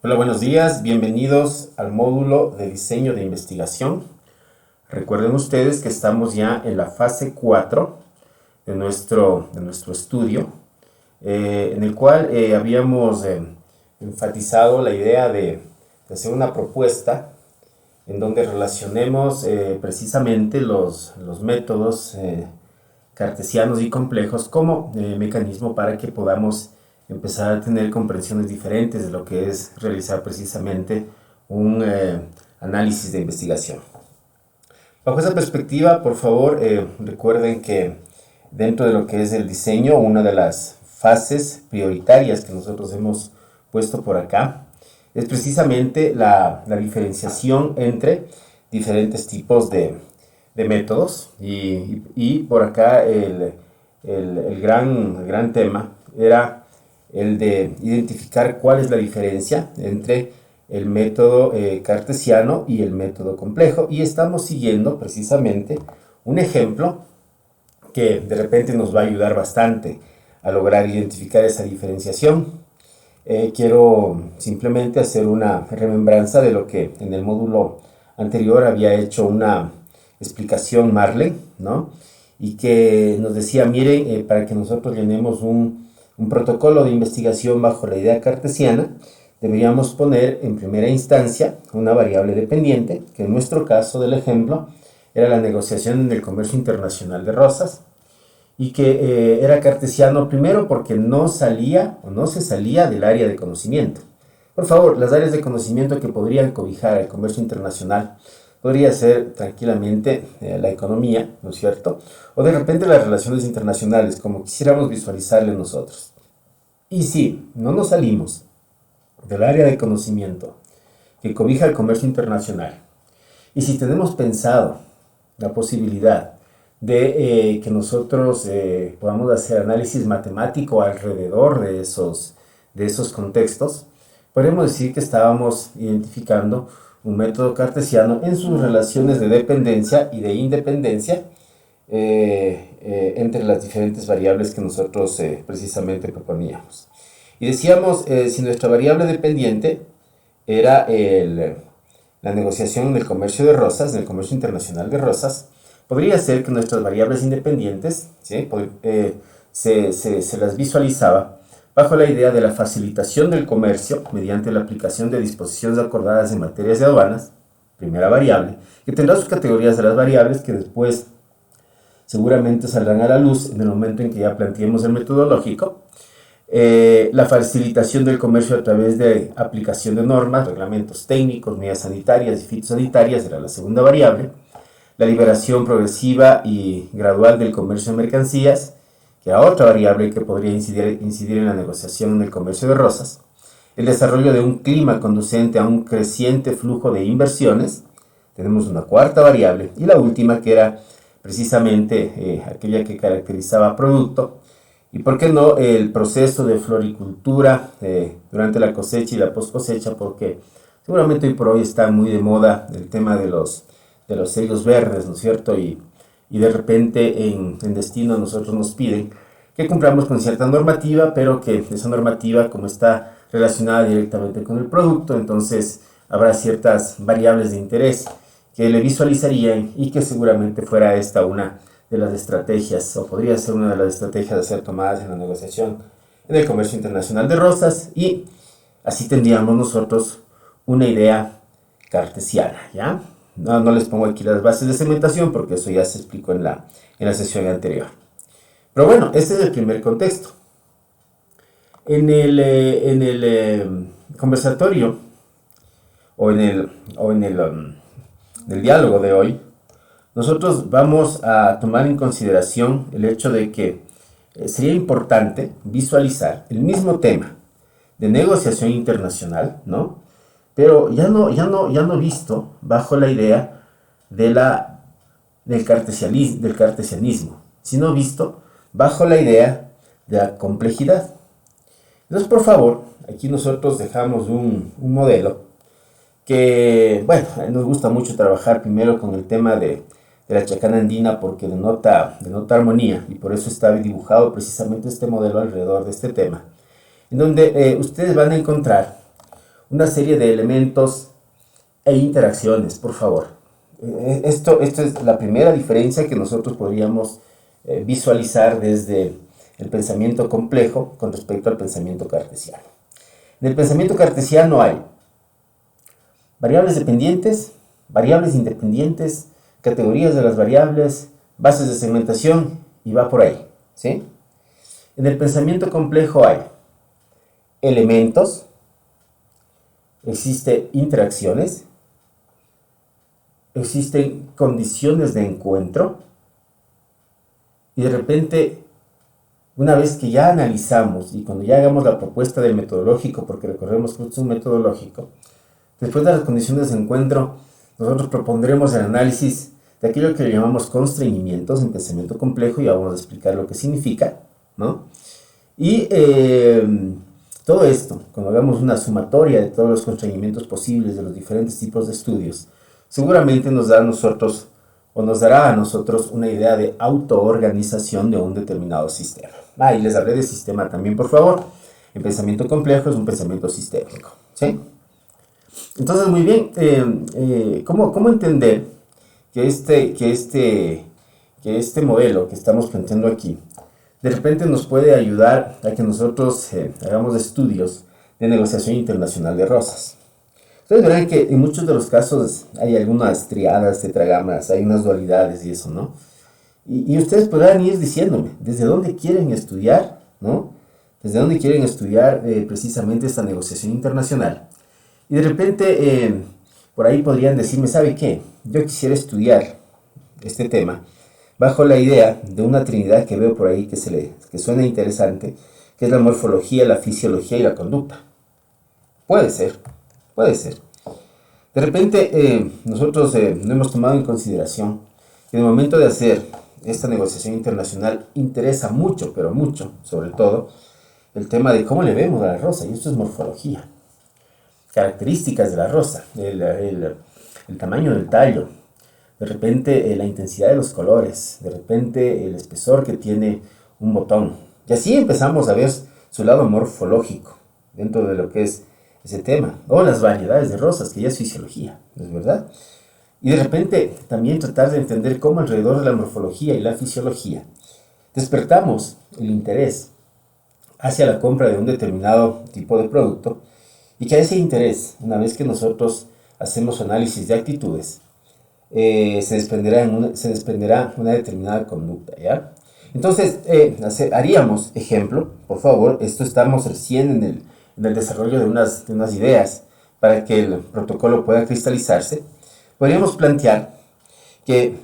Hola, buenos días, bienvenidos al módulo de diseño de investigación. Recuerden ustedes que estamos ya en la fase 4 de nuestro estudio, en el cual habíamos enfatizado la idea de hacer una propuesta en donde relacionemos precisamente los métodos cartesianos y complejos como mecanismo para que podamos empezar a tener comprensiones diferentes de lo que es realizar precisamente un análisis de investigación. Bajo esa perspectiva, por favor, recuerden que dentro de lo que es el diseño, una de las fases prioritarias que nosotros hemos puesto por acá es precisamente la diferenciación entre diferentes tipos de métodos y por acá el gran tema era el de identificar cuál es la diferencia entre el método cartesiano y el método complejo, y estamos siguiendo precisamente un ejemplo que de repente nos va a ayudar bastante a lograr identificar esa diferenciación. Quiero simplemente hacer una remembranza de lo que en el módulo anterior había hecho una explicación Marley, ¿no? Y que nos decía, miren, para que nosotros llenemos un protocolo de investigación bajo la idea cartesiana, deberíamos poner en primera instancia una variable dependiente, que en nuestro caso del ejemplo era la negociación en el comercio internacional de rosas, y que era cartesiano primero porque no salía o no se salía del área de conocimiento. Por favor, las áreas de conocimiento que podrían cobijar el comercio internacional podría ser tranquilamente la economía, ¿no es cierto? O de repente las relaciones internacionales, como quisiéramos visualizarle nosotros. Y si no nos salimos del área de conocimiento que cobija el comercio internacional, y si tenemos pensado la posibilidad de que nosotros podamos hacer análisis matemático alrededor de esos contextos, podemos decir que estábamos identificando un método cartesiano en sus relaciones de dependencia y de independencia entre las diferentes variables que nosotros precisamente proponíamos. Y decíamos, si nuestra variable dependiente era la negociación en el comercio de rosas, en el comercio internacional de rosas, podría ser que nuestras variables independientes, ¿sí? se las visualizaba bajo la idea de la facilitación del comercio mediante la aplicación de disposiciones acordadas en materias de aduanas, primera variable, que tendrá sus categorías de las variables que después seguramente saldrán a la luz en el momento en que ya planteemos el metodológico. La facilitación del comercio a través de aplicación de normas, reglamentos técnicos, medidas sanitarias y fitosanitarias era la segunda variable. La liberación progresiva y gradual del comercio de mercancías, que era otra variable que podría incidir en la negociación en el comercio de rosas. El desarrollo de un clima conducente a un creciente flujo de inversiones, tenemos una cuarta variable, y la última que era precisamente aquella que caracterizaba producto, y por qué no el proceso de floricultura durante la cosecha y la post cosecha, porque seguramente hoy por hoy está muy de moda el tema de los sellos verdes, ¿no es cierto? Y de repente en destino a nosotros nos piden que cumplamos con cierta normativa, pero que esa normativa, como está relacionada directamente con el producto, entonces habrá ciertas variables de interés que le visualizarían y que seguramente fuera esta una de las estrategias, o podría ser una de las estrategias a ser tomadas en la negociación en el comercio internacional de rosas, y así tendríamos nosotros una idea cartesiana, ¿ya? No les pongo aquí las bases de segmentación porque eso ya se explicó en la sesión anterior. Pero bueno, este es el primer contexto. En el conversatorio o en el diálogo de hoy, nosotros vamos a tomar en consideración el hecho de que sería importante visualizar el mismo tema de negociación internacional, ¿no? Pero ya no visto bajo la idea del cartesianismo, sino visto bajo la idea de la complejidad. Entonces, por favor, aquí nosotros dejamos un modelo que, bueno, nos gusta mucho trabajar primero con el tema de la chacana andina porque denota armonía, y por eso está dibujado precisamente este modelo alrededor de este tema, en donde ustedes van a encontrar una serie de elementos e interacciones, por favor. Esto es la primera diferencia que nosotros podríamos visualizar desde el pensamiento complejo con respecto al pensamiento cartesiano. En el pensamiento cartesiano hay variables dependientes, variables independientes, categorías de las variables, bases de segmentación y va por ahí, ¿sí? En el pensamiento complejo hay elementos, existen interacciones, existen condiciones de encuentro y de repente, una vez que ya analizamos y cuando ya hagamos la propuesta del metodológico, porque recordemos que es un metodológico, después de las condiciones de encuentro, nosotros propondremos el análisis de aquello que le llamamos constreñimientos en pensamiento complejo y ya vamos a explicar lo que significa, ¿no? Y todo esto, cuando hagamos una sumatoria de todos los constreñimientos posibles de los diferentes tipos de estudios, seguramente nos dará a nosotros una idea de autoorganización de un determinado sistema. Y les hablé de sistema también, por favor. El pensamiento complejo es un pensamiento sistémico, ¿sí? Entonces, muy bien, ¿cómo entender que este modelo que estamos planteando aquí de repente nos puede ayudar a que nosotros hagamos estudios de negociación internacional de rosas? Ustedes verán que en muchos de los casos hay algunas triadas, tetragramas, hay unas dualidades y eso, ¿no? Y ustedes podrán ir diciéndome desde dónde quieren estudiar, ¿no? Desde dónde quieren estudiar precisamente esta negociación internacional. Y de repente, por ahí podrían decirme, ¿sabe qué? Yo quisiera estudiar este tema bajo la idea de una trinidad que veo por ahí que suena interesante, que es la morfología, la fisiología y la conducta. Puede ser. De repente, nosotros no hemos tomado en consideración que en el momento de hacer esta negociación internacional interesa mucho, pero mucho, sobre todo, el tema de cómo le vemos a la rosa, y esto es morfología. Características de la rosa, el tamaño del tallo, de repente la intensidad de los colores, de repente el espesor que tiene un botón. Y así empezamos a ver su lado morfológico dentro de lo que es ese tema. O las variedades de rosas, que ya es fisiología, ¿no es verdad? Y de repente también tratar de entender cómo alrededor de la morfología y la fisiología despertamos el interés hacia la compra de un determinado tipo de producto y que a ese interés, una vez que nosotros hacemos análisis de actitudes, se desprenderá una determinada conducta, ¿ya? Entonces, haríamos, ejemplo, por favor, esto estamos recién en el desarrollo de unas ideas para que el protocolo pueda cristalizarse. Podríamos plantear que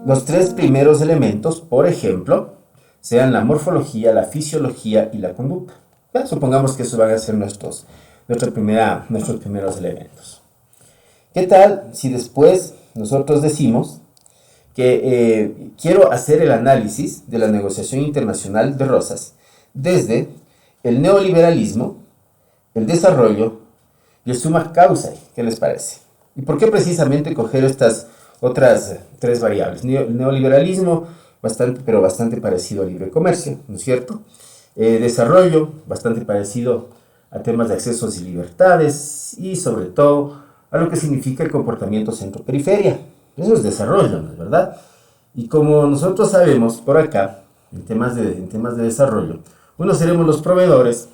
los tres primeros elementos, por ejemplo, sean la morfología, la fisiología y la conducta. ¿Ya? Supongamos que esos van a ser nuestros primeros elementos. ¿Qué tal si después nosotros decimos que quiero hacer el análisis de la negociación internacional de rosas desde el neoliberalismo, el desarrollo y el summa causae? ¿Qué les parece? ¿Y por qué precisamente coger estas otras tres variables? El neoliberalismo, bastante parecido al libre comercio, ¿no es cierto? Desarrollo, bastante parecido a temas de accesos y libertades y sobre todo a lo que significa el comportamiento centro-periferia. Eso es desarrollo, ¿no es verdad? Y como nosotros sabemos por acá, en temas de desarrollo, unos seremos los proveedores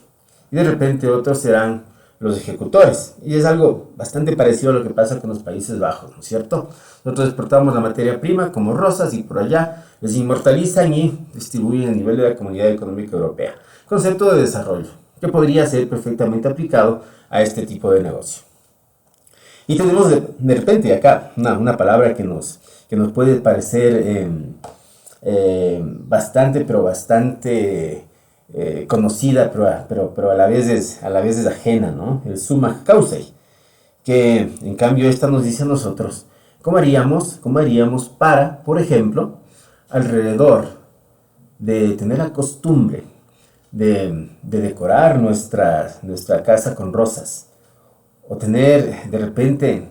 y de repente otros serán los ejecutores. Y es algo bastante parecido a lo que pasa con los Países Bajos, ¿no es cierto? Nosotros exportamos la materia prima como rosas y por allá les inmortalizan y distribuyen a nivel de la Comunidad Económica Europea. Concepto de desarrollo que podría ser perfectamente aplicado a este tipo de negocio. Y tenemos de repente acá una palabra que nos puede parecer bastante conocida, pero a la vez es ajena, ¿no? El summa causae, que en cambio esta nos dice a nosotros cómo haríamos para, por ejemplo, alrededor de tener la costumbre de decorar nuestra casa con rosas, o tener de repente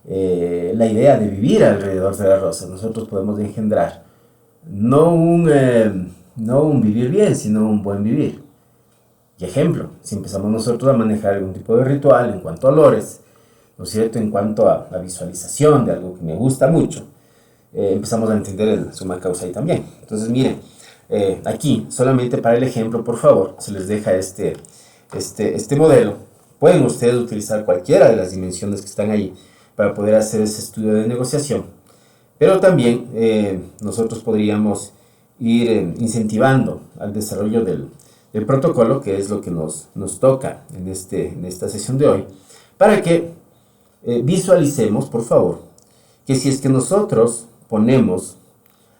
la idea de vivir alrededor de las rosas, nosotros podemos engendrar no un vivir bien, sino un buen vivir. Y ejemplo, si empezamos nosotros a manejar algún tipo de ritual en cuanto a olores, ¿no es cierto? En cuanto a la visualización de algo que me gusta mucho, empezamos a entender el suma causa ahí también. Entonces, miren, aquí, solamente para el ejemplo, por favor, se les deja este modelo. Pueden ustedes utilizar cualquiera de las dimensiones que están ahí para poder hacer ese estudio de negociación. Pero también nosotros podríamos ir incentivando al desarrollo del protocolo, que es lo que nos toca en esta sesión de hoy, para que visualicemos, por favor, que si es que nosotros ponemos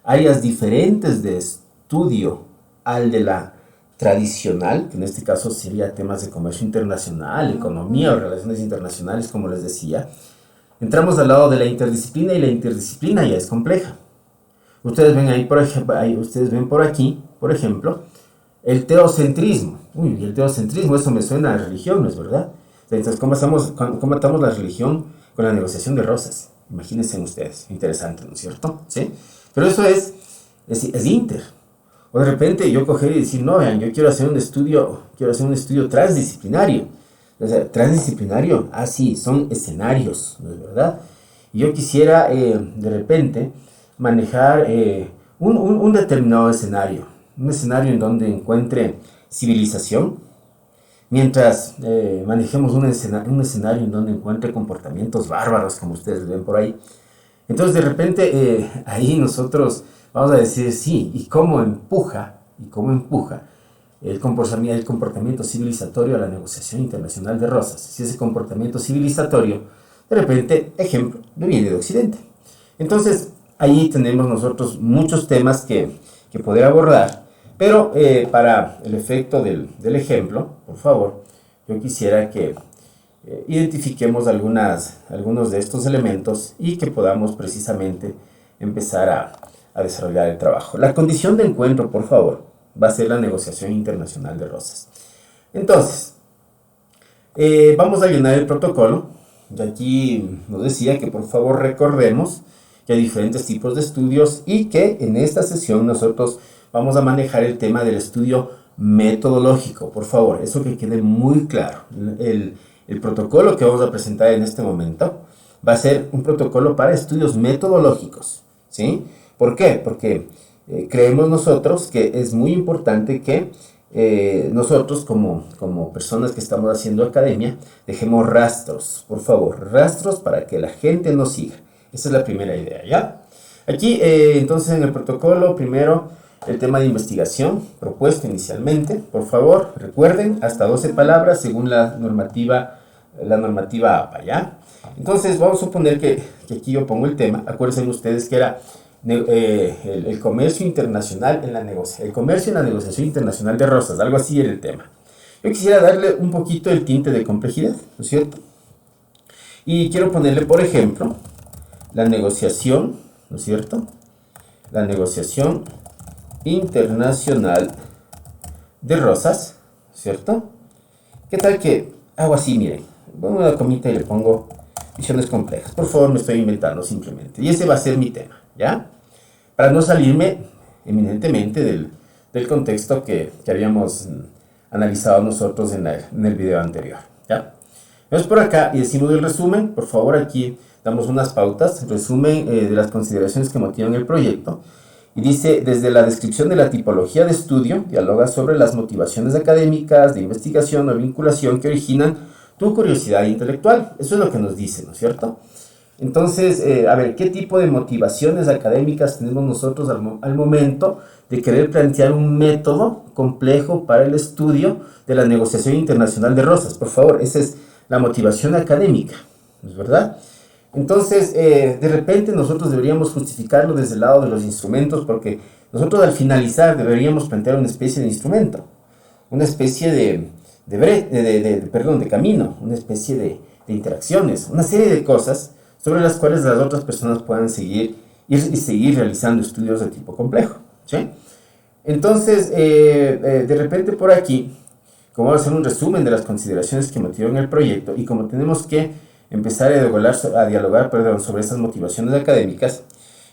áreas diferentes de estudio al de la tradicional, que en este caso sería temas de comercio internacional, economía o relaciones internacionales, como les decía, entramos al lado de la interdisciplina, y la interdisciplina ya es compleja. Ustedes ven ahí, por ejemplo, ustedes ven por aquí, por ejemplo, el teocentrismo. Uy, el teocentrismo, eso me suena a religión, ¿no es verdad? Entonces, ¿cómo atamos la religión con la negociación de Rosas? Imagínense ustedes, interesante, ¿no es cierto? ¿Sí? Pero eso es inter. O de repente yo coger y decir, no, vean, yo quiero hacer un estudio transdisciplinario. O sea, transdisciplinario, sí, son escenarios, ¿no es verdad? Y yo quisiera, de repente, manejar un determinado escenario. Un escenario en donde encuentre civilización, mientras manejemos un escenario en donde encuentre comportamientos bárbaros, como ustedes ven por ahí. Entonces, de repente, ahí nosotros vamos a decir, sí, y cómo empuja el comportamiento civilizatorio a la negociación internacional de Rosas. Si ese comportamiento civilizatorio, de repente, ejemplo, no viene de Occidente. Entonces, ahí tenemos nosotros muchos temas que poder abordar, pero para el efecto del ejemplo, por favor, yo quisiera que identifiquemos algunos de estos elementos y que podamos precisamente empezar a desarrollar el trabajo. La condición de encuentro, por favor, va a ser la negociación internacional de Rosas. Entonces, vamos a llenar el protocolo. Y aquí nos decía que por favor recordemos que hay diferentes tipos de estudios y que en esta sesión nosotros vamos a manejar el tema del estudio metodológico. Por favor, eso que quede muy claro. El protocolo que vamos a presentar en este momento va a ser un protocolo para estudios metodológicos, ¿sí? ¿Por qué? Porque creemos nosotros que es muy importante que nosotros como personas que estamos haciendo academia dejemos rastros, por favor, rastros para que la gente nos siga. Esa es la primera idea, ¿ya? Aquí, entonces, en el protocolo, primero, el tema de investigación propuesto inicialmente. Por favor, recuerden, hasta 12 palabras según la normativa APA, ¿ya? Entonces, vamos a suponer que aquí yo pongo el tema. Acuérdense ustedes que era el comercio internacional el comercio en la negociación internacional de Rosas, algo así era el tema. Yo quisiera darle un poquito el tinte de complejidad, ¿no es cierto? Y quiero ponerle, por ejemplo, la negociación, ¿no es cierto? La negociación internacional de Rosas, ¿cierto? ¿Qué tal que hago así? Miren, pongo una comita y le pongo visiones complejas. Por favor, me estoy inventando simplemente. Y ese va a ser mi tema, ¿ya? Para no salirme eminentemente del contexto que habíamos analizado nosotros en el video anterior, ¿ya? Vamos por acá y decimos el resumen. Por favor, aquí damos unas pautas, resumen de las consideraciones que motivan el proyecto. Y dice, desde la descripción de la tipología de estudio, dialoga sobre las motivaciones académicas, de investigación o vinculación que originan tu curiosidad intelectual. Eso es lo que nos dice, ¿no es cierto? Entonces, a ver, ¿qué tipo de motivaciones académicas tenemos nosotros al momento de querer plantear un método complejo para el estudio de la negociación internacional de Rosas? Por favor, esa es la motivación académica, ¿no es verdad? Entonces, de repente nosotros deberíamos justificarlo desde el lado de los instrumentos, porque nosotros al finalizar deberíamos plantear una especie de instrumento, una especie de camino, una especie de interacciones, una serie de cosas sobre las cuales las otras personas puedan seguir realizando estudios de tipo complejo, ¿sí? Entonces, de repente por aquí, como vamos a hacer un resumen de las consideraciones que motivan el proyecto y como tenemos que empezar a dialogar sobre esas motivaciones académicas,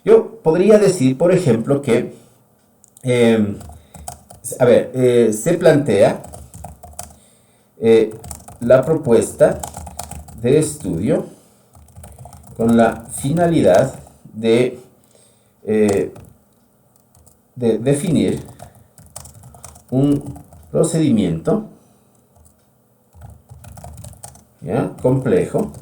yo podría decir, por ejemplo, que, se plantea la propuesta de estudio con la finalidad de definir un procedimiento, ¿ya?, complejo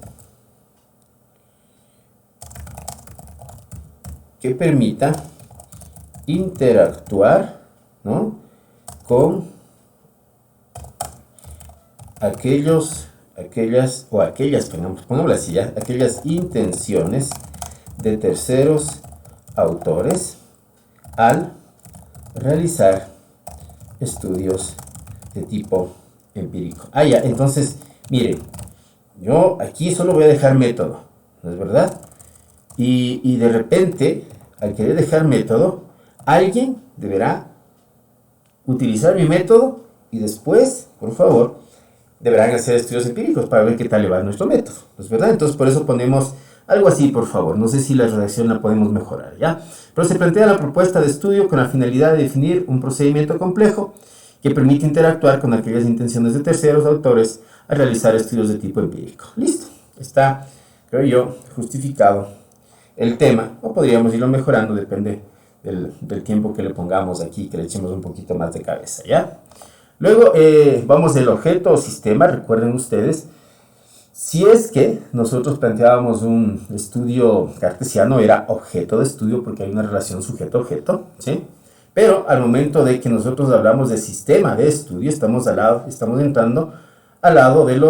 que permita interactuar, ¿no?, con aquellas, pongámoslo así, ¿ya?, aquellas intenciones de terceros autores al realizar estudios de tipo empírico. Ya, entonces, miren, yo aquí solo voy a dejar método, ¿no es verdad? Y de repente, al querer dejar método, alguien deberá utilizar mi método y después, por favor, deberán hacer estudios empíricos para ver qué tal le va nuestro método, ¿no es verdad? Entonces, por eso ponemos algo así, por favor. No sé si la redacción la podemos mejorar, ¿ya? Pero se plantea la propuesta de estudio con la finalidad de definir un procedimiento complejo que permite interactuar con aquellas intenciones de terceros autores al realizar estudios de tipo empírico. Listo. Está, creo yo, justificado el tema, o podríamos irlo mejorando, depende del tiempo que le pongamos aquí, que le echemos un poquito más de cabeza, ¿ya? Luego vamos del objeto o sistema. Recuerden ustedes, si es que nosotros planteábamos un estudio cartesiano, era objeto de estudio porque hay una relación sujeto-objeto, ¿sí? Pero al momento de que nosotros hablamos de sistema de estudio, estamos entrando al lado del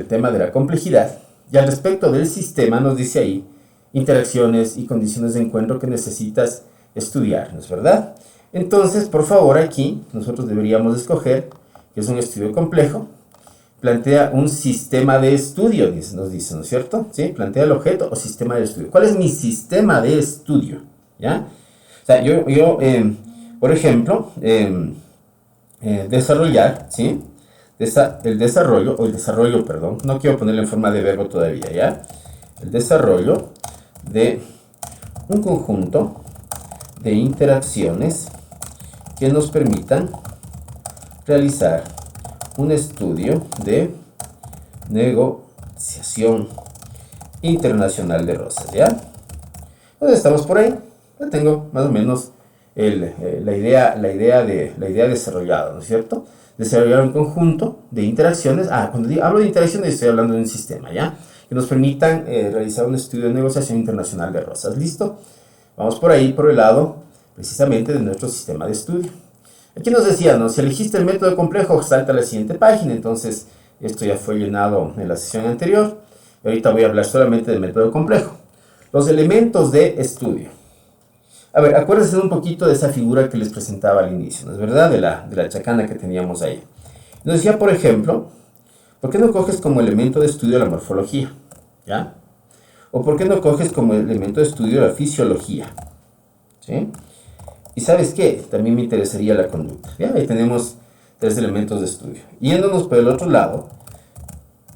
tema de la complejidad. Y al respecto del sistema nos dice ahí interacciones y condiciones de encuentro que necesitas estudiar, ¿no es verdad? Entonces, por favor, aquí nosotros deberíamos escoger que es un estudio complejo. Plantea un sistema de estudio, nos dice, ¿no es cierto? ¿Sí? Plantea el objeto o sistema de estudio. ¿Cuál es mi sistema de estudio? ¿Ya? O sea, yo por ejemplo, desarrollar, ¿sí? El desarrollo, perdón, no quiero ponerlo en forma de verbo todavía, ¿ya? El desarrollo de un conjunto de interacciones que nos permitan realizar un estudio de negociación internacional de rosas, ¿ya? Entonces estamos por ahí, ya tengo más o menos la idea desarrollada, ¿no es cierto? Desarrollar un conjunto de interacciones, cuando hablo de interacciones estoy hablando de un sistema, ¿ya?, que nos permitan realizar un estudio de negociación internacional de rosas. ¿Listo? Vamos por ahí, por el lado precisamente de nuestro sistema de estudio. Aquí nos decía, ¿no?, si elegiste el método complejo, salta a la siguiente página. Entonces, esto ya fue llenado en la sesión anterior. Y ahorita voy a hablar solamente del método complejo. Los elementos de estudio. A ver, acuérdense un poquito de esa figura que les presentaba al inicio, ¿no es verdad? De la chacana que teníamos ahí. Nos decía, por ejemplo, ¿por qué no coges como elemento de estudio la morfología? ¿Ya? ¿O por qué no coges como elemento de estudio la fisiología? ¿Sí? Y ¿sabes qué? También me interesaría la conducta. ¿Ya? Ahí tenemos 3 elementos de estudio. Yéndonos por el otro lado,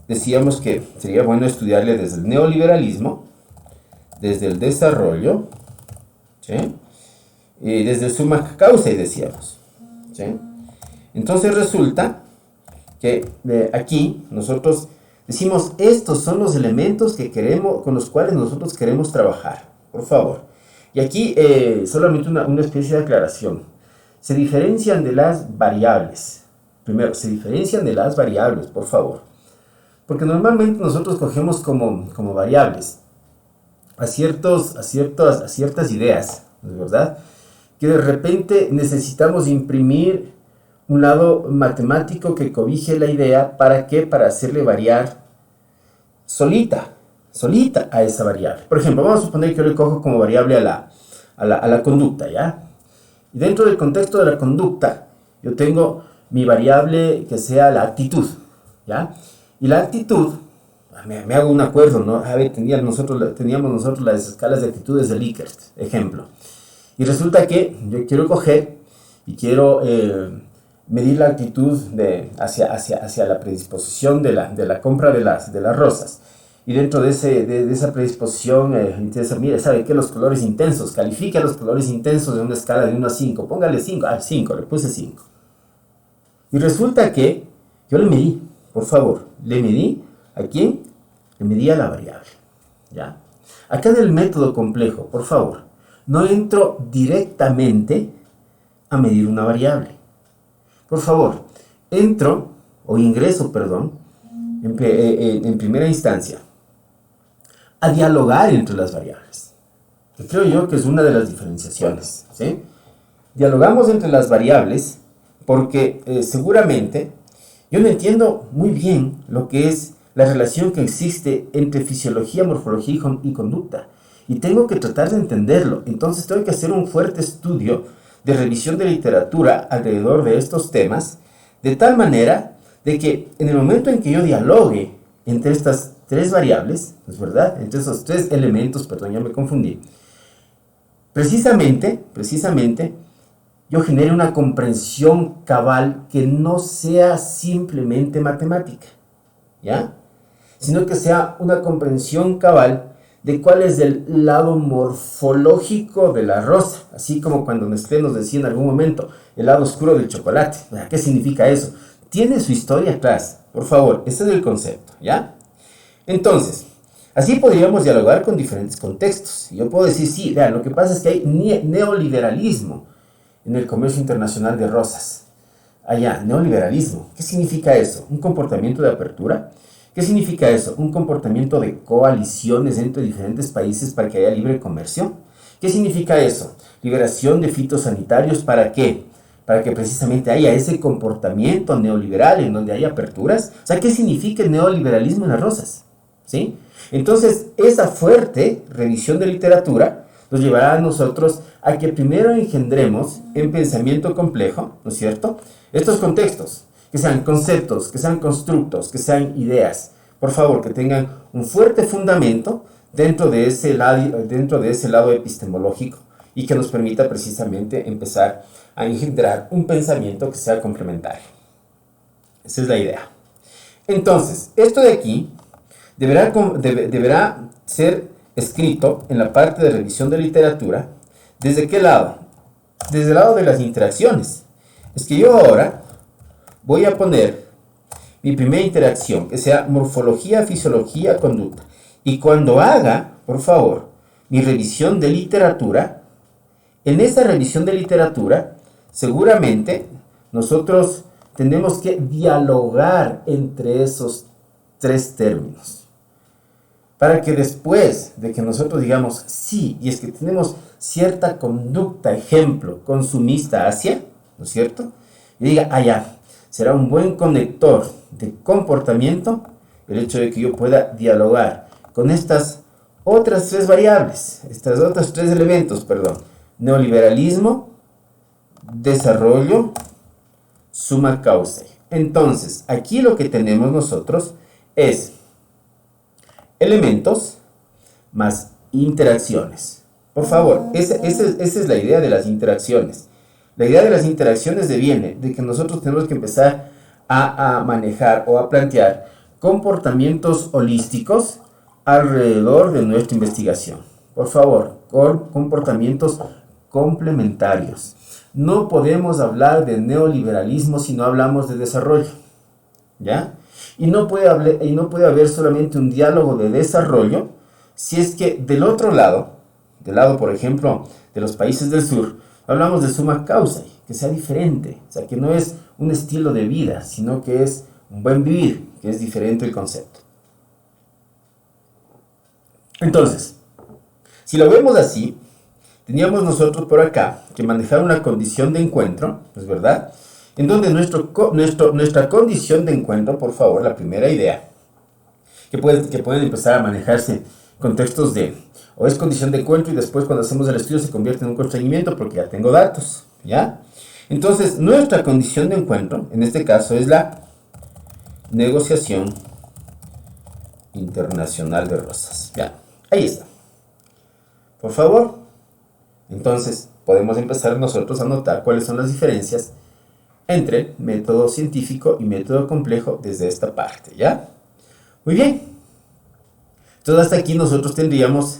decíamos que sería bueno estudiarle desde el neoliberalismo, desde el desarrollo, ¿sí?, y desde el summa causa, y decíamos, ¿sí? Entonces resulta que aquí nosotros decimos, estos son los elementos que queremos, con los cuales nosotros queremos trabajar, por favor. Y aquí solamente una especie de aclaración. Se diferencian de las variables. Primero, se diferencian de las variables, por favor. Porque normalmente nosotros cogemos como variables a ciertas ideas, ¿no es verdad? Que de repente necesitamos imprimir un lado matemático que cobije la idea. ¿Para qué? Para hacerle variar solita a esa variable. Por ejemplo, vamos a suponer que yo le cojo como variable a la conducta, ¿ya? Y dentro del contexto de la conducta, yo tengo mi variable que sea la actitud, ¿ya? Y la actitud, me hago un acuerdo, ¿no? A ver, teníamos nosotros las escalas de actitudes de Likert, ejemplo. Y resulta que yo quiero coger y quiero medir la actitud hacia la predisposición de la compra de las rosas. Y dentro de esa predisposición, mire, ¿sabe qué? Los colores intensos, califica los colores intensos de una escala de 1 a 5. Póngale 5, 5, le puse 5. Y resulta que yo le medí, por favor, le medí, ¿a quién? Le medí a la variable, ¿ya? Acá en el método complejo, por favor, no entro directamente a medir una variable. Por favor, ingreso, perdón, en primera instancia, a dialogar entre las variables. Que creo yo que es una de las diferenciaciones, ¿sí? Dialogamos entre las variables porque seguramente yo no entiendo muy bien lo que es la relación que existe entre fisiología, morfología y conducta. Y tengo que tratar de entenderlo. Entonces tengo que hacer un fuerte estudio de revisión de literatura alrededor de estos temas, de tal manera de que en el momento en que yo dialogue entre estas tres variables, ¿es verdad? Entre esos tres elementos, perdón, ya me confundí, precisamente, yo genere una comprensión cabal que no sea simplemente matemática, ¿ya? Sino que sea una comprensión cabal de cuál es el lado morfológico de la rosa, así como cuando Nestlé nos decía en algún momento, el lado oscuro del chocolate. ¿Qué significa eso? Tiene su historia atrás, por favor, ese es el concepto, ¿ya? Entonces, así podríamos dialogar con diferentes contextos. Yo puedo decir, sí, vean, lo que pasa es que hay neoliberalismo en el comercio internacional de rosas. Allá, neoliberalismo. ¿Qué significa eso? ¿Un comportamiento de apertura? ¿Qué significa eso? ¿Un comportamiento de coaliciones entre diferentes países para que haya libre comercio? ¿Qué significa eso? Liberación de fitosanitarios, ¿para qué? Para que precisamente haya ese comportamiento neoliberal en donde haya aperturas. O sea, ¿qué significa el neoliberalismo en las rosas? ¿Sí? Entonces, esa fuerte revisión de literatura nos llevará a nosotros a que primero engendremos en pensamiento complejo, ¿no es cierto?, estos contextos, que sean conceptos, que sean constructos, que sean ideas, por favor, que tengan un fuerte fundamento dentro de ese lado epistemológico y que nos permita precisamente empezar a engendrar un pensamiento que sea complementario. Esa es la idea. Entonces, esto de aquí deberá ser escrito en la parte de revisión de literatura. ¿Desde qué lado? Desde el lado de las interacciones. Es que yo ahora voy a poner mi primera interacción, que sea morfología, fisiología, conducta. Y cuando haga, por favor, mi revisión de literatura, en esa revisión de literatura, seguramente nosotros tenemos que dialogar entre esos tres términos. Para que después de que nosotros digamos, sí, y es que tenemos cierta conducta, ejemplo, consumista hacia, ¿no es cierto? Y diga, ya, será un buen conector de comportamiento el hecho de que yo pueda dialogar con estas otras tres variables, estos otros tres elementos, perdón, neoliberalismo, desarrollo, suma causa. Entonces, aquí lo que tenemos nosotros es elementos más interacciones. Por favor, esa es la idea de las interacciones. La idea de las interacciones deviene de que nosotros tenemos que empezar a manejar o a plantear comportamientos holísticos alrededor de nuestra investigación. Por favor, comportamientos complementarios. No podemos hablar de neoliberalismo si no hablamos de desarrollo, ¿ya? Y no puede haber solamente un diálogo de desarrollo si es que del otro lado, por ejemplo, de los países del sur, hablamos de summa causa, que sea diferente, o sea, que no es un estilo de vida, sino que es un buen vivir, que es diferente el concepto. Entonces, si lo vemos así, teníamos nosotros por acá que manejar una condición de encuentro, ¿es verdad?, en donde nuestra condición de encuentro, por favor, la primera idea, que pueden empezar a manejarse contextos o es condición de encuentro y después cuando hacemos el estudio se convierte en un constreñimiento porque ya tengo datos, ¿ya? Entonces, nuestra condición de encuentro, en este caso, es la negociación internacional de rosas, ¿ya? Ahí está. Por favor. Entonces, podemos empezar nosotros a notar cuáles son las diferencias entre método científico y método complejo desde esta parte, ¿ya? Muy bien. Entonces hasta aquí nosotros tendríamos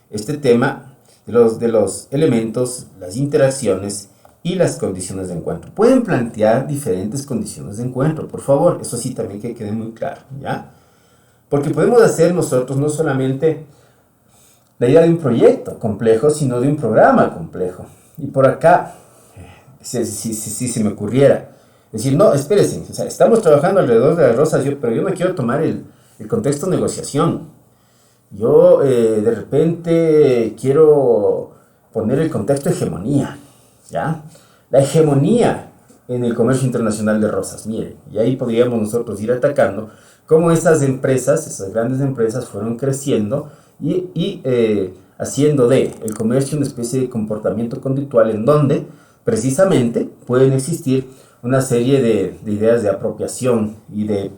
este tema de los elementos, las interacciones y las condiciones de encuentro. Pueden plantear diferentes condiciones de encuentro, por favor, eso sí también que quede muy claro, ¿ya? Porque podemos hacer nosotros no solamente la idea de un proyecto complejo, sino de un programa complejo. Y por acá, si se me ocurriera decir, no, espérense, o sea, estamos trabajando alrededor de las rosas, pero yo no quiero tomar el contexto de negociación. Yo de repente quiero poner el contexto de hegemonía, ¿ya? La hegemonía en el comercio internacional de rosas, miren, y ahí podríamos nosotros ir atacando cómo esas empresas, esas grandes empresas fueron creciendo y haciendo de el comercio una especie de comportamiento conductual en donde precisamente pueden existir una serie de ideas de apropiación y de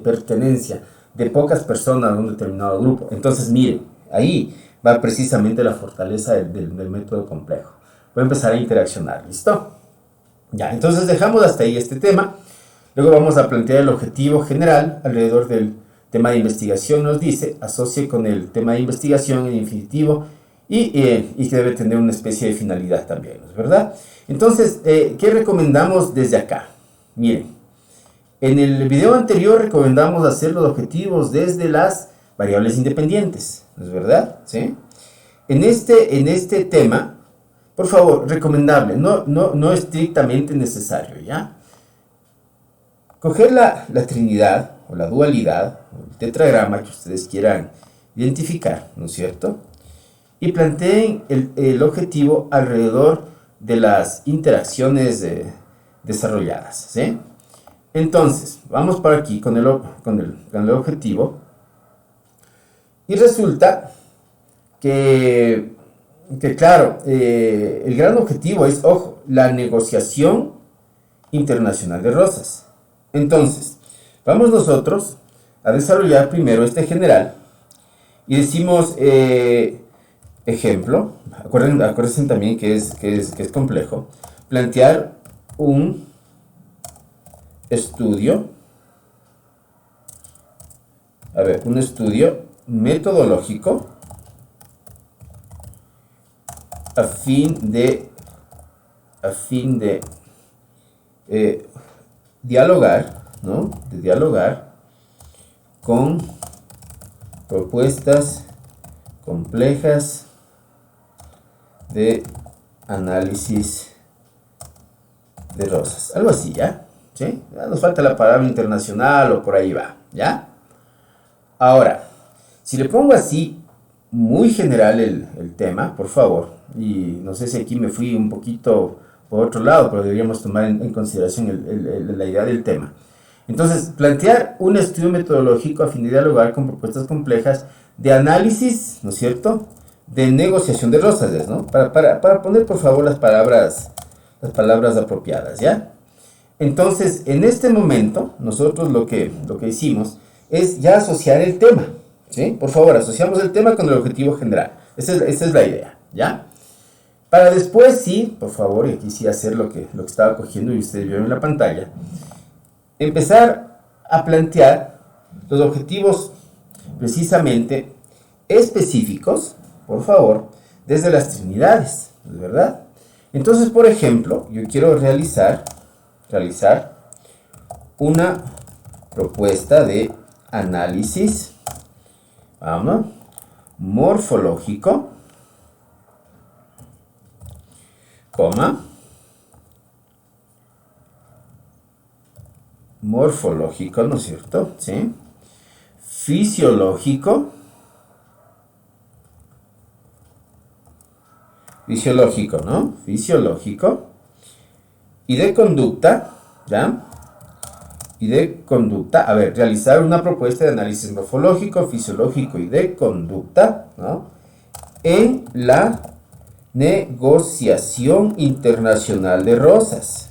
pertenencia de pocas personas a un determinado grupo. Entonces, miren, ahí va precisamente la fortaleza del método complejo. Voy a empezar a interaccionar, ¿listo? Ya, entonces dejamos hasta ahí este tema. Luego vamos a plantear el objetivo general alrededor del tema de investigación. Nos dice, asocie con el tema de investigación en infinitivo y que debe tener una especie de finalidad también, ¿no es verdad? Entonces, ¿qué recomendamos desde acá? Miren, en el video anterior recomendamos hacer los objetivos desde las variables independientes, ¿no es verdad? ¿Sí? En este tema, por favor, recomendable, no estrictamente necesario, ¿ya? Coger la trinidad o la dualidad, o el tetragrama que ustedes quieran identificar, ¿no es cierto? Y planteen el objetivo alrededor de las interacciones desarrolladas, ¿sí? Entonces, vamos por aquí con el objetivo. Y resulta que claro, el gran objetivo es, ojo, la negociación internacional de rosas. Entonces, vamos nosotros a desarrollar primero este general y decimos, ejemplo, acuérdense también que es complejo, plantear un estudio, un estudio metodológico a fin de dialogar, ¿no? De dialogar con propuestas complejas de análisis de rosas. Algo así, ¿ya? ¿Sí? Ya nos falta la palabra internacional o por ahí va, ¿ya? Ahora, si le pongo así muy general el tema, por favor, y no sé si aquí me fui un poquito por otro lado, pero deberíamos tomar en consideración la idea del tema. Entonces, plantear un estudio metodológico a fin de dialogar con propuestas complejas de análisis, ¿no es cierto?, de negociación de rosas, ¿no? Para poner, por favor, las palabras apropiadas, ¿ya? Entonces, en este momento, nosotros lo que hicimos es ya asociar el tema, ¿sí? Por favor, asociamos el tema con el objetivo general. Esa es la idea, ¿ya? Para después, sí, por favor, y aquí sí hacer lo que estaba cogiendo y ustedes vieron en la pantalla, empezar a plantear los objetivos precisamente específicos, por favor, desde las trinidades, ¿verdad? Entonces, por ejemplo, yo quiero realizar una propuesta de análisis, morfológico, morfológico, ¿no es cierto? ¿Sí? Fisiológico, ¿no? Fisiológico. Y de conducta, ¿ya? Y de conducta, realizar una propuesta de análisis morfológico, fisiológico y de conducta, ¿no? En la negociación internacional de rosas.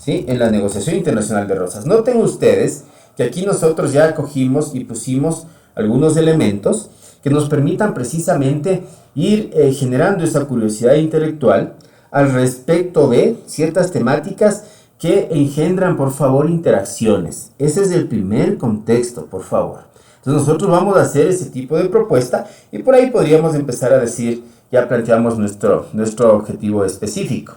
¿Sí? En la negociación internacional de rosas. Noten ustedes que aquí nosotros ya cogimos y pusimos algunos elementos que nos permitan precisamente ir generando esa curiosidad intelectual al respecto de ciertas temáticas que engendran, por favor, interacciones. Ese es el primer contexto, por favor. Entonces nosotros vamos a hacer ese tipo de propuesta y por ahí podríamos empezar a decir, ya planteamos nuestro objetivo específico.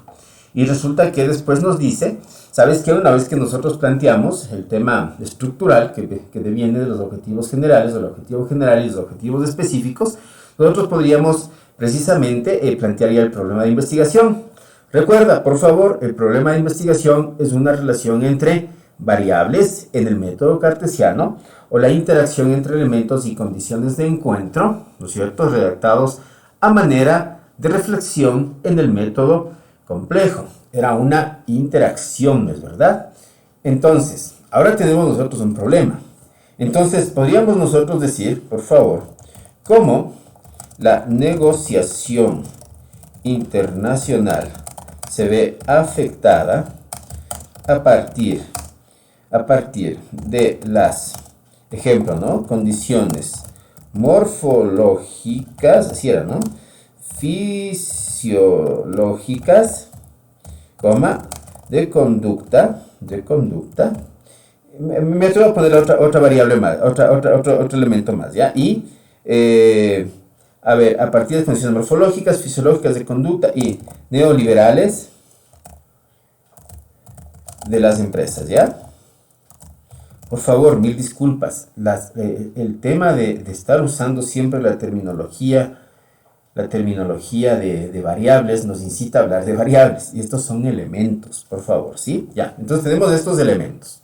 Y resulta que después nos dice, ¿sabes qué? Una vez que nosotros planteamos el tema estructural que deviene de los objetivos generales, del objetivo general y los objetivos específicos, nosotros podríamos precisamente plantear ya el problema de investigación. Recuerda, por favor, el problema de investigación es una relación entre variables en el método cartesiano o la interacción entre elementos y condiciones de encuentro, ¿no es cierto?, redactados a manera de reflexión en el método complejo. Era una interacción, ¿no es verdad? Entonces, ahora tenemos nosotros un problema. Entonces, podríamos nosotros decir, por favor, cómo la negociación internacional se ve afectada a partir de las, ejemplo, ¿no?, condiciones morfológicas, así era, ¿no?, fisiológicas, de conducta. Me atrevo a poner otra variable más, otro elemento más, ¿ya? Y, a ver, a partir de condiciones morfológicas, fisiológicas de conducta y neoliberales de las empresas, ¿ya? Por favor, mil disculpas. El tema de estar usando siempre la terminología de variables nos incita a hablar de variables. Y estos son elementos, por favor, ¿sí? Ya, entonces tenemos estos elementos.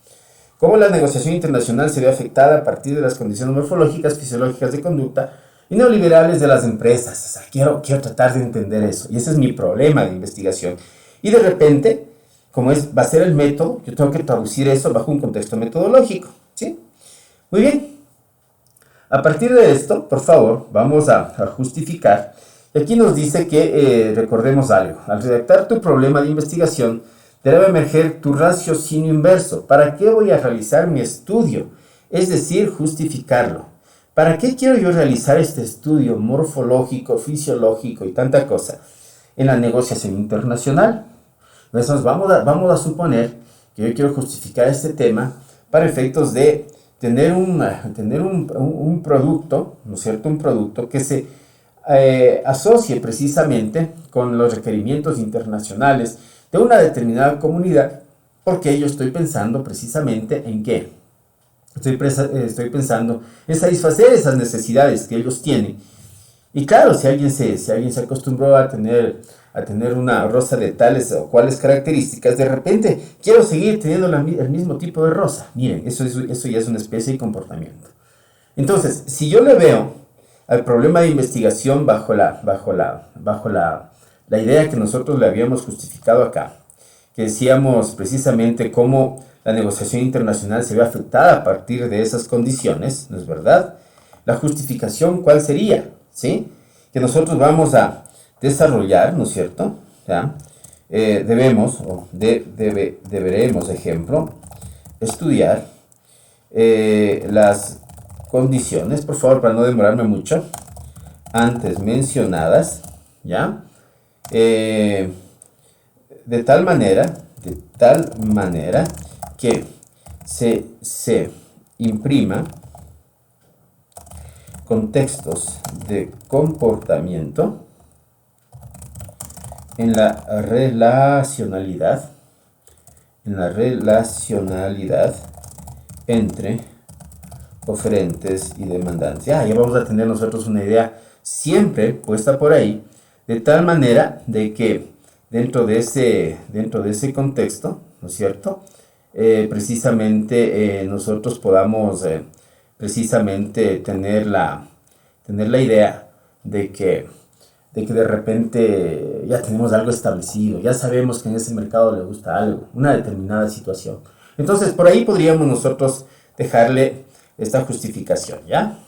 ¿Cómo la negociación internacional se ve afectada a partir de las condiciones morfológicas, fisiológicas de conducta y neoliberales de las empresas? O sea, quiero tratar de entender eso. Y ese es mi problema de investigación. Y de repente, como va a ser el método, yo tengo que traducir eso bajo un contexto metodológico, ¿sí? Muy bien. A partir de esto, por favor, vamos a justificar. Y aquí nos dice que recordemos algo. Al redactar tu problema de investigación, debe emerger tu raciocinio inverso. ¿Para qué voy a realizar mi estudio? Es decir, justificarlo. ¿Para qué quiero yo realizar este estudio morfológico, fisiológico y tanta cosa en la negociación internacional? Entonces vamos a suponer que yo quiero justificar este tema para efectos de tener un producto, ¿no es cierto? Un producto que se asocie precisamente con los requerimientos internacionales de una determinada comunidad, porque yo estoy pensando precisamente en qué. Estoy pensando en satisfacer esas necesidades que ellos tienen. Y claro, si alguien se acostumbró a tener una rosa de tales o cuales características, de repente quiero seguir teniendo el mismo tipo de rosa. Miren, eso ya es una especie de comportamiento. Entonces, si yo le veo al problema de investigación bajo la idea que nosotros le habíamos justificado acá, que decíamos precisamente cómo la negociación internacional se ve afectada a partir de esas condiciones, ¿no es verdad? La justificación, ¿cuál sería? ¿Sí? Que nosotros vamos a desarrollar, ¿no es cierto? ¿Ya? Deberemos, ejemplo, estudiar las condiciones, por favor, para no demorarme mucho, antes mencionadas, ¿ya? De tal manera que se imprima contextos de comportamiento en la relacionalidad entre oferentes y demandantes. Ya vamos a tener nosotros una idea siempre puesta por ahí, de tal manera de que dentro de ese contexto, ¿no es cierto? Precisamente nosotros podamos precisamente tener la idea de que de repente ya tenemos algo establecido, ya sabemos que en ese mercado le gusta algo, una determinada situación. Entonces, por ahí podríamos nosotros dejarle esta justificación, ¿ya?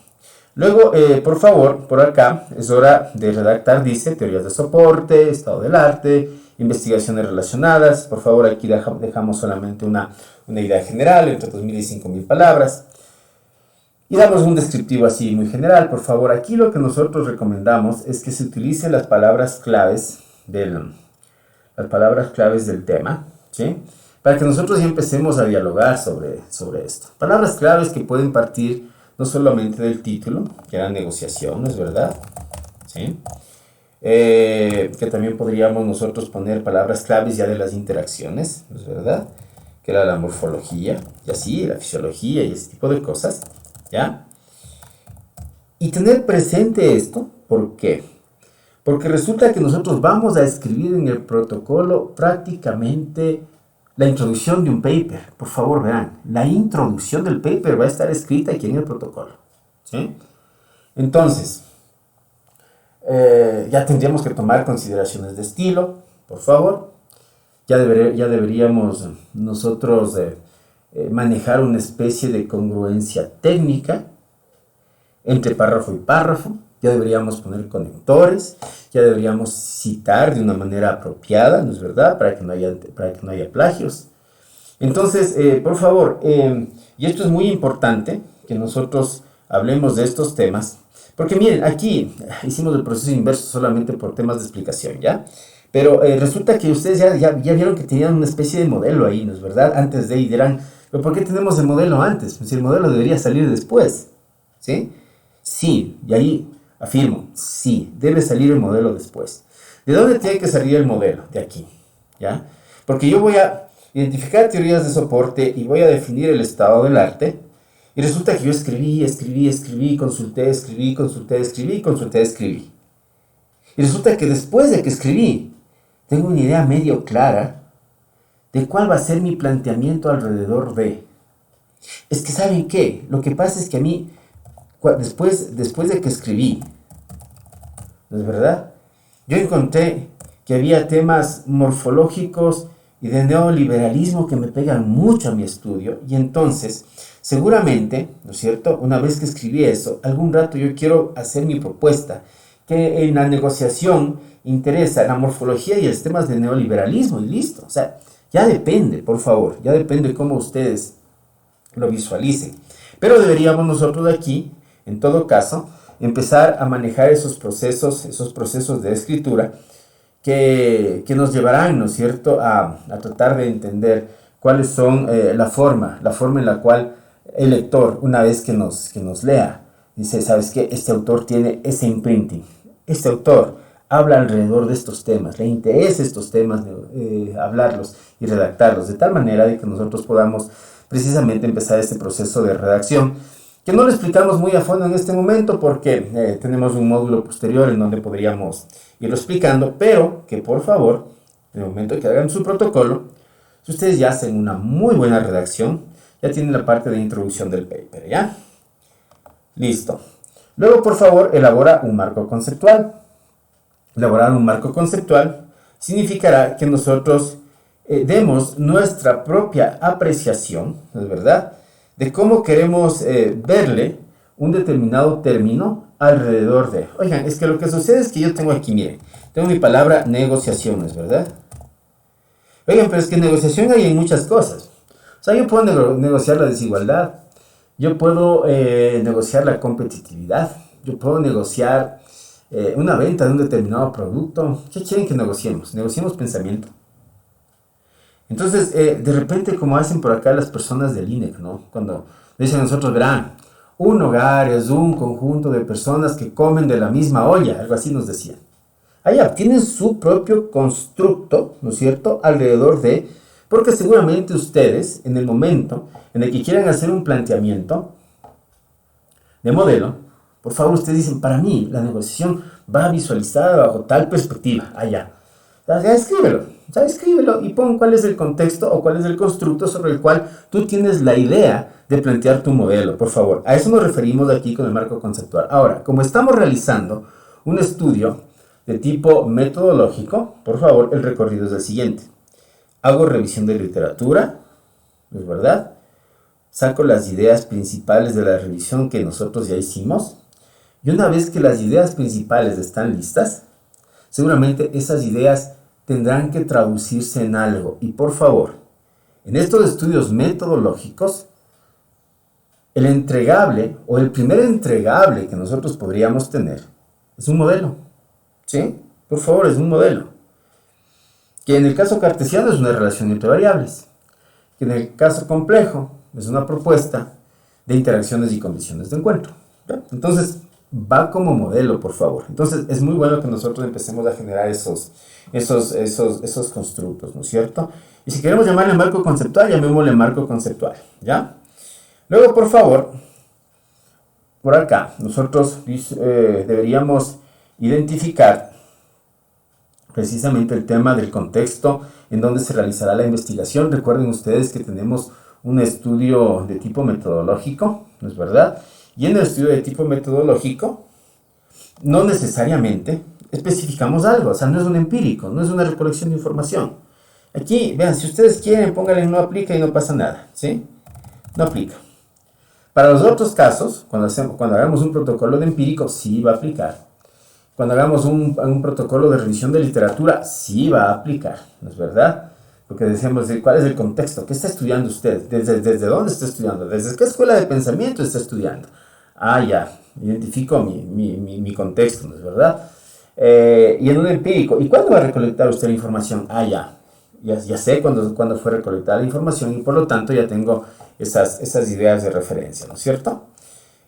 Luego, por favor, por acá es hora de redactar, dice, teorías de soporte, estado del arte, investigaciones relacionadas. Por favor, aquí dejamos solamente una idea general, entre 2.000 y 5.000 palabras. Y damos un descriptivo así muy general. Por favor, aquí lo que nosotros recomendamos es que se utilicen las palabras claves del tema, ¿sí? Para que nosotros ya empecemos a dialogar sobre esto. Palabras claves que pueden partir no solamente del título, que era negociación, ¿no es verdad? ¿Sí? que también podríamos nosotros poner palabras claves ya de las interacciones, ¿no es verdad? Que era la morfología, y así, la fisiología y ese tipo de cosas, ¿ya? Y tener presente esto, ¿por qué? Porque resulta que nosotros vamos a escribir en el protocolo prácticamente la introducción de un paper. Por favor, vean, la introducción del paper va a estar escrita aquí en el protocolo, ¿sí? Entonces, ya tendríamos que tomar consideraciones de estilo, por favor. Ya deberíamos nosotros manejar una especie de congruencia técnica entre párrafo y párrafo. Ya deberíamos poner conectores, ya deberíamos citar de una manera apropiada, ¿no es verdad? Para que no haya plagios. Entonces, por favor, y esto es muy importante, que nosotros hablemos de estos temas, porque miren, aquí hicimos el proceso inverso solamente por temas de explicación, ¿ya? Pero resulta que ustedes ya vieron que tenían una especie de modelo ahí, ¿no es verdad? Antes de, y dirán, ¿pero por qué tenemos el modelo antes? Pues si el modelo debería salir después, ¿sí? Sí, y ahí afirmo, sí, debe salir el modelo después. ¿De dónde tiene que salir el modelo? De aquí, ¿ya? Porque yo voy a identificar teorías de soporte y voy a definir el estado del arte. Y resulta que yo escribí, consulté. Y resulta que después de que escribí, tengo una idea medio clara de cuál va a ser mi planteamiento alrededor de. Es que, ¿saben qué? Lo que pasa es que a mí, después de que escribí, ¿no es verdad? Yo encontré que había temas morfológicos y de neoliberalismo que me pegan mucho a mi estudio, y entonces, seguramente, ¿no es cierto?, una vez que escribí eso, algún rato yo quiero hacer mi propuesta, que en la negociación interesa la morfología y los temas de neoliberalismo, y listo. O sea, ya depende, por favor, ya depende cómo ustedes lo visualicen. Pero deberíamos nosotros de aquí, en todo caso, empezar a manejar esos procesos de escritura que nos llevarán, ¿no es cierto?, a tratar de entender cuáles son la forma en la cual el lector, una vez que nos lea, dice, ¿sabes qué? Este autor tiene ese imprinting. Este autor habla alrededor de estos temas, le interesa estos temas, hablarlos y redactarlos, de tal manera de que nosotros podamos precisamente empezar este proceso de redacción, que no lo explicamos muy a fondo en este momento porque tenemos un módulo posterior en donde podríamos irlo explicando, pero que por favor, en el momento que hagan su protocolo, si ustedes ya hacen una muy buena redacción, ya tienen la parte de introducción del paper, ¿ya? Listo. Luego, por favor, elabora un marco conceptual. Elaborar un marco conceptual significará que nosotros demos nuestra propia apreciación, ¿no es verdad?, de cómo queremos verle un determinado término alrededor de. Oigan, es que lo que sucede es que yo tengo aquí, miren, tengo mi palabra negociaciones, ¿verdad? Oigan, pero es que negociación hay en muchas cosas. O sea, yo puedo negociar la desigualdad, yo puedo negociar la competitividad, yo puedo negociar una venta de un determinado producto. ¿Qué quieren que negociemos? Negociemos pensamiento. Entonces, de repente, como hacen por acá las personas del INEC, ¿no? Cuando dicen a nosotros, verán, un hogar es un conjunto de personas que comen de la misma olla, algo así nos decían. Allá tienen su propio constructo, ¿no es cierto?, alrededor de, porque seguramente ustedes, en el momento en el que quieran hacer un planteamiento de modelo, por favor, ustedes dicen, para mí, la negociación va visualizada bajo tal perspectiva, allá. Ya escríbelo y pon cuál es el contexto o cuál es el constructo sobre el cual tú tienes la idea de plantear tu modelo, por favor. A eso nos referimos aquí con el marco conceptual. Ahora, como estamos realizando un estudio de tipo metodológico, por favor, el recorrido es el siguiente. Hago revisión de literatura, ¿no es verdad? Saco las ideas principales de la revisión que nosotros ya hicimos. Y una vez que las ideas principales están listas, seguramente esas ideas tendrán que traducirse en algo. Y por favor, en estos estudios metodológicos, el entregable o el primer entregable que nosotros podríamos tener es un modelo. ¿Sí? Por favor, es un modelo. Que en el caso cartesiano es una relación entre variables. Que en el caso complejo es una propuesta de interacciones y condiciones de encuentro. ¿Ya? Entonces, va como modelo, por favor. Entonces, es muy bueno que nosotros empecemos a generar esos constructos, ¿no es cierto? Y si queremos llamarle marco conceptual, llamémosle marco conceptual, ¿ya? Luego, por favor, por acá, nosotros deberíamos identificar precisamente el tema del contexto en donde se realizará la investigación. Recuerden ustedes que tenemos un estudio de tipo metodológico, ¿no es verdad? Y en el estudio de tipo metodológico, no necesariamente especificamos algo, o sea, no es un empírico, no es una recolección de información. Aquí, vean, si ustedes quieren, pónganle no aplica y no pasa nada, ¿sí? No aplica. Para los otros casos, cuando hagamos un protocolo de empírico, sí va a aplicar. Cuando hagamos un protocolo de revisión de literatura, sí va a aplicar, ¿no es verdad? Porque decíamos, ¿cuál es el contexto? ¿Qué está estudiando usted? ¿Desde dónde está estudiando? ¿Desde qué escuela de pensamiento está estudiando? Ah, ya, identifico mi contexto, ¿no es verdad? Y en un empírico, ¿y cuándo va a recolectar usted la información? Ah, ya sé cuándo fue recolectada la información y por lo tanto ya tengo esas ideas de referencia, ¿no es cierto?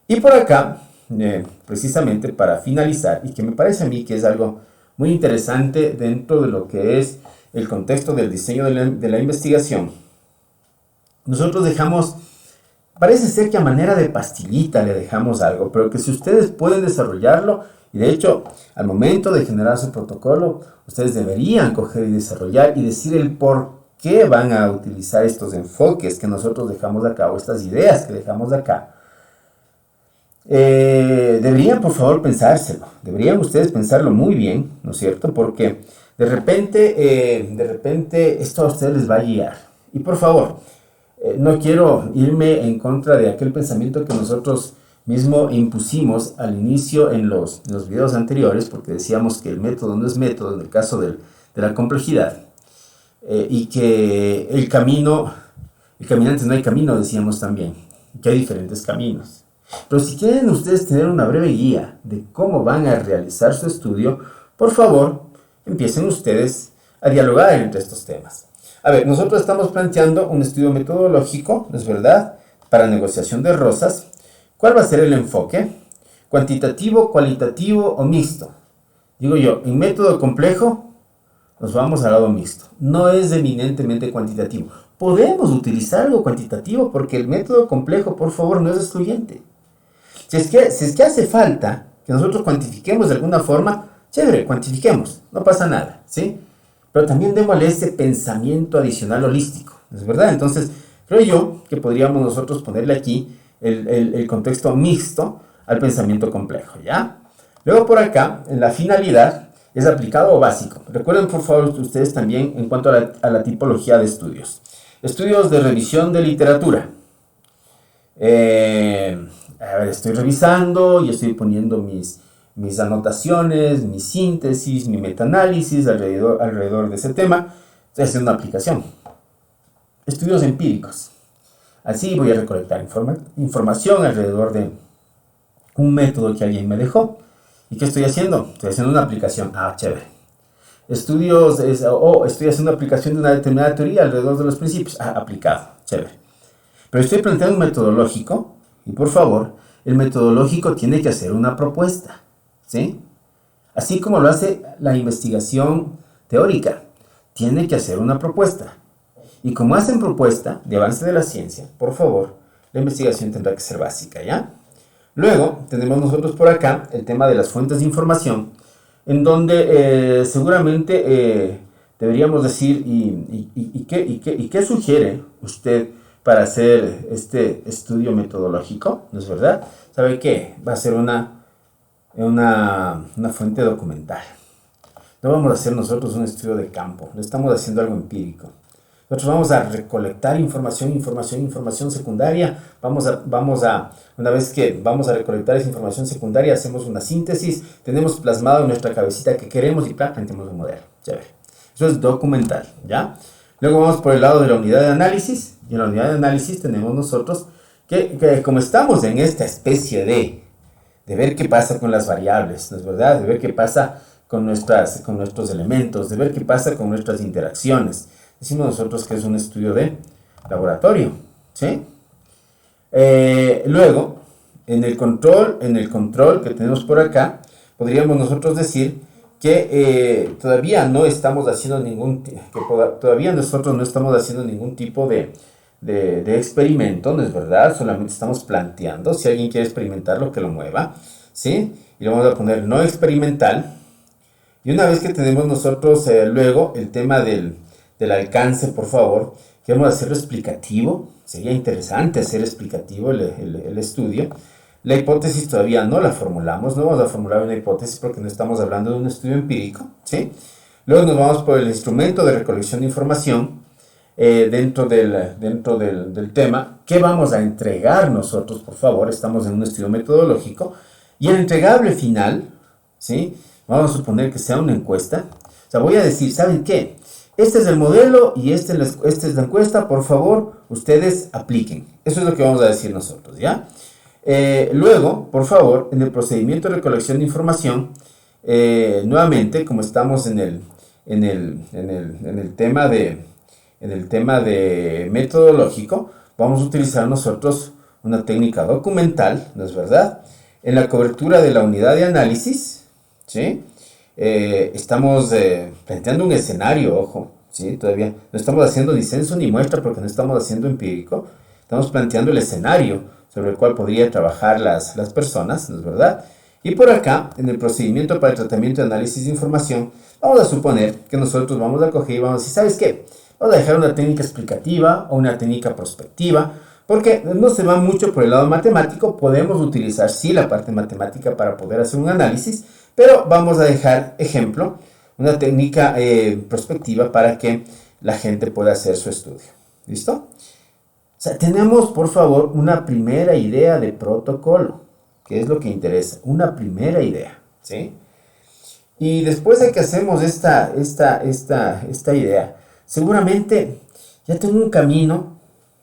Y por acá, precisamente para finalizar, y que me parece a mí que es algo muy interesante dentro de lo que es el contexto del diseño de la investigación, nosotros dejamos, parece ser que a manera de pastillita le dejamos algo, pero que si ustedes pueden desarrollarlo, y de hecho, al momento de generar su protocolo, ustedes deberían coger y desarrollar y decir el por qué van a utilizar estos enfoques que nosotros dejamos acá, o estas ideas que dejamos acá. Deberían, por favor, pensárselo. Deberían ustedes pensarlo muy bien, ¿no es cierto? Porque de repente esto a ustedes les va a guiar. Y por favor, no quiero irme en contra de aquel pensamiento que nosotros mismo impusimos al inicio en los videos anteriores, porque decíamos que el método no es método en el caso de la complejidad, y que el caminante no hay camino, decíamos también, que hay diferentes caminos. Pero si quieren ustedes tener una breve guía de cómo van a realizar su estudio, por favor, empiecen ustedes a dialogar entre estos temas. A ver, nosotros estamos planteando un estudio metodológico, ¿no es verdad?, para negociación de rosas. ¿Cuál va a ser el enfoque? ¿Cuantitativo, cualitativo o mixto? Digo yo, en método complejo nos vamos al lado mixto. No es eminentemente cuantitativo. Podemos utilizar algo cuantitativo porque el método complejo, por favor, no es excluyente. Si es que hace falta que nosotros cuantifiquemos de alguna forma, chévere, cuantifiquemos, no pasa nada, ¿sí? Pero también démosle ese pensamiento adicional holístico, ¿es verdad? Entonces, creo yo que podríamos nosotros ponerle aquí el contexto mixto al pensamiento complejo, ¿ya? Luego por acá, en la finalidad, es aplicado o básico. Recuerden, por favor, ustedes también en cuanto a la tipología de estudios. Estudios de revisión de literatura. A ver, estoy revisando y estoy poniendo mis anotaciones, mi síntesis, mi metaanálisis alrededor de ese tema. Estoy haciendo una aplicación. Estudios empíricos. Así voy a recolectar información alrededor de un método que alguien me dejó. ¿Y qué estoy haciendo? Estoy haciendo una aplicación. Ah, chévere. Estoy haciendo una aplicación de una determinada teoría alrededor de los principios. Ah, aplicado. Chévere. Pero estoy planteando un metodológico. Y por favor, el metodológico tiene que hacer una propuesta, ¿sí? Así como lo hace la investigación teórica, tiene que hacer una propuesta. Y como hacen propuesta de avance de la ciencia, por favor, la investigación tendrá que ser básica, ¿ya? Luego, tenemos nosotros por acá el tema de las fuentes de información, en donde seguramente deberíamos decir, ¿y qué sugiere usted para hacer este estudio metodológico? ¿No es verdad? ¿Sabe qué? Va a ser una fuente documental. No vamos a hacer nosotros un estudio de campo, no estamos haciendo algo empírico. Nosotros vamos a recolectar información secundaria. Una vez que vamos a recolectar esa información secundaria, hacemos una síntesis, tenemos plasmado en nuestra cabecita que queremos y planteamos un modelo. Chévere. Eso es documental, ¿ya? Luego vamos por el lado de la unidad de análisis. Y en la unidad de análisis tenemos nosotros que como estamos en esta especie de ver qué pasa con las variables, ¿no es verdad? De ver qué pasa con nuestros elementos, de ver qué pasa con nuestras interacciones. Decimos nosotros que es un estudio de laboratorio, ¿sí? Luego, en el control que tenemos por acá, podríamos nosotros decir que todavía no estamos haciendo todavía nosotros no estamos haciendo ningún tipo de experimento, ¿no es verdad? Solamente estamos planteando. Si alguien quiere experimentarlo, que lo mueva, ¿sí? Y le vamos a poner no experimental. Y una vez que tenemos nosotros luego el tema del alcance, por favor, queremos hacerlo explicativo. Sería interesante hacer explicativo el estudio. La hipótesis todavía no la formulamos, no vamos a formular una hipótesis porque no estamos hablando de un estudio empírico, ¿sí? Luego nos vamos por el instrumento de recolección de información dentro del tema. ¿Qué vamos a entregar nosotros, por favor? Estamos en un estudio metodológico. Y el entregable final, ¿sí? Vamos a suponer que sea una encuesta. O sea, voy a decir, ¿saben qué? Este es el modelo y esta es la encuesta. Por favor, ustedes apliquen. Eso es lo que vamos a decir nosotros, ¿ya? Luego, por favor, en el procedimiento de recolección de información, nuevamente, como estamos en el tema de metodológico, vamos a utilizar nosotros una técnica documental, ¿no es verdad? En la cobertura de la unidad de análisis, ¿sí? Estamos planteando un escenario, ojo, ¿sí? Todavía no estamos haciendo ni censo ni muestra porque no estamos haciendo empírico. Estamos planteando el escenario sobre el cual podrían trabajar las personas, ¿no es verdad? Y por acá, en el procedimiento para el tratamiento de análisis de información, vamos a suponer que nosotros vamos a coger y vamos a decir, ¿sabes qué? Vamos a dejar una técnica explicativa o una técnica prospectiva, porque no se va mucho por el lado matemático. Podemos utilizar, sí, la parte matemática para poder hacer un análisis, pero vamos a dejar, ejemplo, una técnica prospectiva para que la gente pueda hacer su estudio. ¿Listo? O sea, tenemos, por favor, una primera idea de protocolo, que es lo que interesa, una primera idea, ¿sí? Y después de que hacemos esta idea, seguramente ya tengo un camino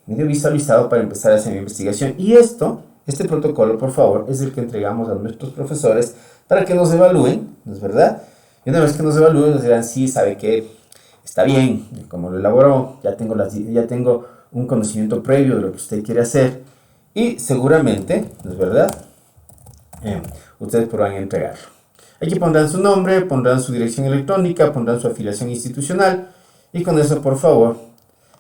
medio visualizado para empezar a hacer mi investigación. Y este protocolo, por favor, es el que entregamos a nuestros profesores para que nos evalúen, ¿no es verdad? Y una vez que nos evalúen, nos dirán, sí, sabe que está bien, como lo elaboró, ya tengo un conocimiento previo de lo que usted quiere hacer, y seguramente, ¿no es verdad? Ustedes podrán entregarlo. Aquí pondrán su nombre, pondrán su dirección electrónica, pondrán su afiliación institucional, y con eso, por favor,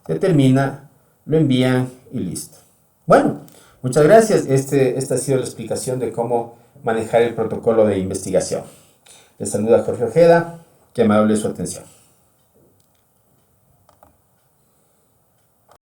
se termina, lo envían y listo. Bueno, muchas gracias. Esta ha sido la explicación de cómo manejar el protocolo de investigación. Les saluda Jorge Ojeda, que amable su atención.